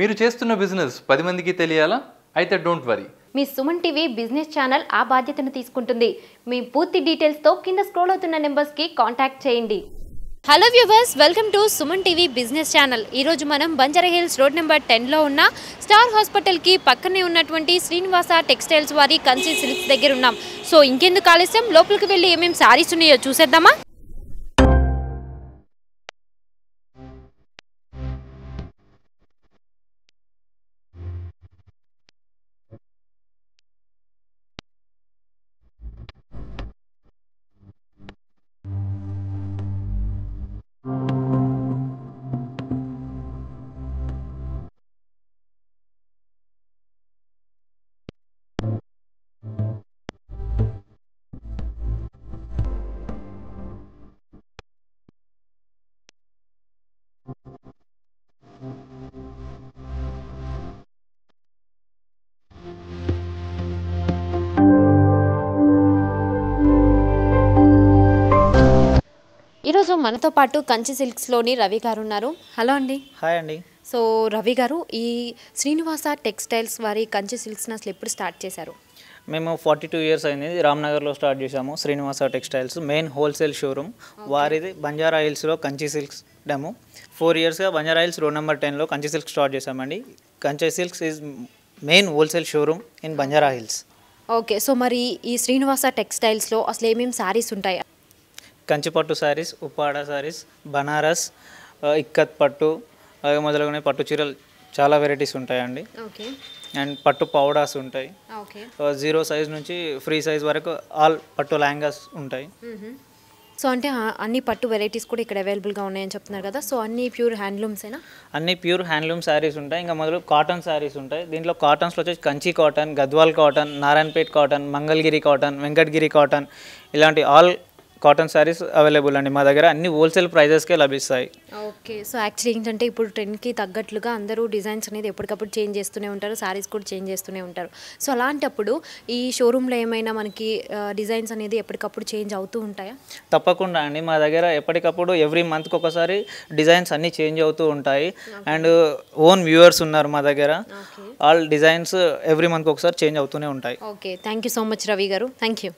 మీరు చేస్తున్న బిజినెస్ 10 మందికి తెలియాలా? అయితే don't worry. Me Suman TV business channel ఆ బాధ్యతను తీసుకుంటుంది. మీ పూర్తి డీటెయిల్స్ తో కింద స్క్రోల్ అవుతున్న నెంబర్స్ కి కాంటాక్ట్ చేయండి. Hello viewers, welcome to Suman TV business channel. ఈరోజు మనం బంజారాహిల్స్ రోడ్ నెంబర్ 10లో ఉన్న స్టార్ హాస్పిటల్కి పక్కనే ఉన్నటువంటి శ్రీనివాస టెక్స్టైల్స్ వారి కంచి సిల్క్స్ దగ్గర ఉన్నాం. సో ఇంకెందుకు ఆలస్యం, లోపలికి వెళ్ళి ఏమేమి శారీస్ ఉన్నాయో చూసేద్దామా? ఈరోజు మనతో పాటు కంచి సిల్క్స్లోని రవి గారు ఉన్నారు. హలో అండి. హాయ్ అండి. సో రవి గారు, ఈ శ్రీనివాస టెక్స్టైల్స్ వారి కంచి సిల్క్స్ని అసలు ఎప్పుడు స్టార్ట్ చేశారు? మేము 42 ఇయర్స్ అయింది. రామ్నగర్లో స్టార్ట్ చేసాము Srinivasa Textiles, main wholesale showroom. వారిది బంజారాహిల్స్లో కంచి సిల్క్స్ డెమో. 4 ఇయర్స్గా బంజారాహిల్స్ రోడ్ నెంబర్ 10లో కంచి సిల్క్స్ స్టార్ట్ చేసామండి. Kanchi Silks is main wholesale showroom in Banjara Hills. Okay, so మరి ఈ శ్రీనివాస టెక్స్టైల్స్లో అసలు ఏమేమి శారీస్ ఉంటాయి? కంచిపట్టు శారీస్, ఉప్పాడ శారీస్, బనారస్, ఇక్కత్ పట్టు, అలాగే మొదలుగానే పట్టు చీరలు చాలా వెరైటీస్ ఉంటాయండి. ఓకే. అండ్ పట్టు పౌడాస్ ఉంటాయి. ఓకే. 0 సైజ్ నుంచి ఫ్రీ సైజ్ వరకు ఆల్ పట్టు లెహంగాస్ ఉంటాయి. సో అంటే అన్ని పట్టు వెరైటీస్ కూడా ఇక్కడ అవైలబుల్గా ఉన్నాయని చెప్తున్నారు కదా. సో అన్ని ప్యూర్ హ్యాండ్లూమ్సేనా? అన్ని ప్యూర్ హ్యాండ్లూమ్ శారీస్ ఉంటాయి. ఇంకా మొదలు కాటన్ శారీస్ ఉంటాయి. దీంట్లో కాటన్స్లో వచ్చేసి Kanchi cotton, Gadwal cotton, Narayanpet cotton, Mangalagiri cotton, Venkatagiri cotton, ఇలాంటి ఆల్ కాటన్ శారీస్ అవైలబుల్ అండి మా దగ్గర. అన్ని హోల్సేల్ ప్రైజెస్కే లభిస్తాయి. ఓకే. సో యాక్చువల్లీ ఏంటంటే ఇప్పుడు ట్రెండ్కి తగ్గట్లుగా అందరూ డిజైన్స్ అనేది ఎప్పటికప్పుడు చేంజ్ చేస్తూనే ఉంటారు, శారీస్ కూడా చేంజ్ చేస్తూనే ఉంటారు. సో అలాంటప్పుడు ఈ షోరూంలో ఏమైనా మనకి డిజైన్స్ అనేది ఎప్పటికప్పుడు చేంజ్ అవుతూ ఉంటాయా? తప్పకుండా అండి, మా దగ్గర ఎప్పటికప్పుడు ఎవ్రీ మంత్కి ఒకసారి డిజైన్స్ అన్నీ చేంజ్ అవుతూ ఉంటాయి. అండ్ ఓన్ వ్యూవర్స్ ఉన్నారు మా దగ్గర. ఆల్ డిజైన్స్ ఎవ్రీ మంత్కి ఒకసారి చేంజ్ అవుతూనే ఉంటాయి. Okay, thank you so much Ravi garu. Thank you.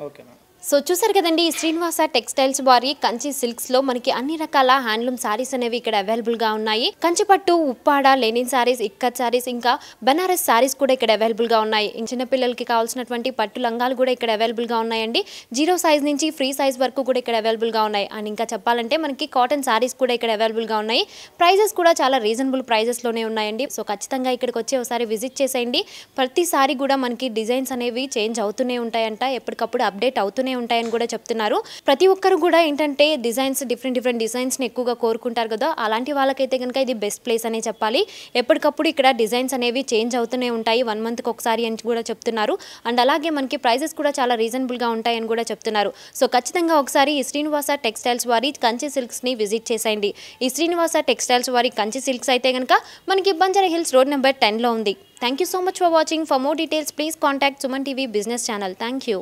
Okay ma'am. So చూసారు కదండి, శ్రీనివాస టెక్స్టైల్స్ వారి కంచి సిల్క్స్లో మనకి అన్ని రకాల హ్యాండ్లూమ్ శారీస్ అనేవి ఇక్కడ అవైలబుల్గా ఉన్నాయి. కంచిపట్టు, ఉప్పాడ, లెనిన్ శారీస్, ఇక్కత్ శారీస్, ఇంకా బనారస్ శారీస్ కూడా ఇక్కడ అవైలబుల్గా ఉన్నాయి. చిన్నపిల్లలకి కావాల్సినటువంటి పట్టు లంగాలు కూడా ఇక్కడ అవైలబుల్గా ఉన్నాయండి. 0 సైజ్ నుంచి ఫ్రీ సైజ్ వరకు కూడా ఇక్కడ అవైలబుల్గా ఉన్నాయి. అండ్ ఇంకా చెప్పాలంటే మనకి కాటన్ శారీస్ కూడా ఇక్కడ అవైలబుల్గా ఉన్నాయి. ప్రైజెస్ కూడా చాలా రీజనబుల్ ప్రైజెస్లోనే ఉన్నాయండి. సో ఖచ్చితంగా ఇక్కడికి వచ్చి ఒకసారి విజిట్ చేసేయండి. ప్రతిసారి కూడా మనకి డిజైన్స్ అనేవి చేంజ్ అవుతూనే ఉంటాయంట, ఎప్పటికప్పుడు అప్డేట్ అవుతూనే ఉంటాయని కూడా చెప్తున్నారు. ప్రతి ఒక్కరు కూడా ఏంటంటే డిఫరెంట్ డిజైన్స్ని ఎక్కువగా కోరుకుంటారు కదా. అలాంటి వాళ్ళకైతే కనుక ఇది బెస్ట్ ప్లేస్ అనే చెప్పాలి. ఎప్పటికప్పుడు ఇక్కడ డిజైన్స్ అనేవి చేంజ్ అవుతూనే ఉంటాయి, 1 మంత్కి ఒకసారి అని కూడా చెప్తున్నారు. అండ్ అలాగే మనకి ప్రైజెస్ కూడా చాలా రీజనబుల్గా ఉంటాయని కూడా చెప్తున్నారు. సో ఖచ్చితంగా ఒకసారి ఈ శ్రీనివాస టెక్స్టైల్స్ వారి కంచి సిల్క్స్ని విజిట్ చేసేయండి. ఈ శ్రీనివాస టెక్స్టైల్స్ వారి కంచి సిల్క్స్ అయితే కనుక మనకి బంజారాహిల్స్ రోడ్ నెంబర్ 10లో ఉంది. Thank you so much for watching. For more details please contact Suman TV business channel. Thank you.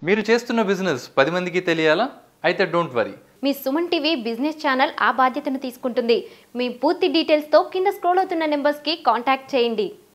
మీరు చేస్తున్న బిజినెస్ 10 మందికి తెలియాలా? అయితే don't worry. Me Suman TV business channel ఆ బాధ్యతను తీసుకుంటుంది. మీ పూర్తి డీటెయిల్స్తో కింద స్క్రోల్ అవుతున్న నెంబర్స్కి కాంటాక్ట్ చేయండి.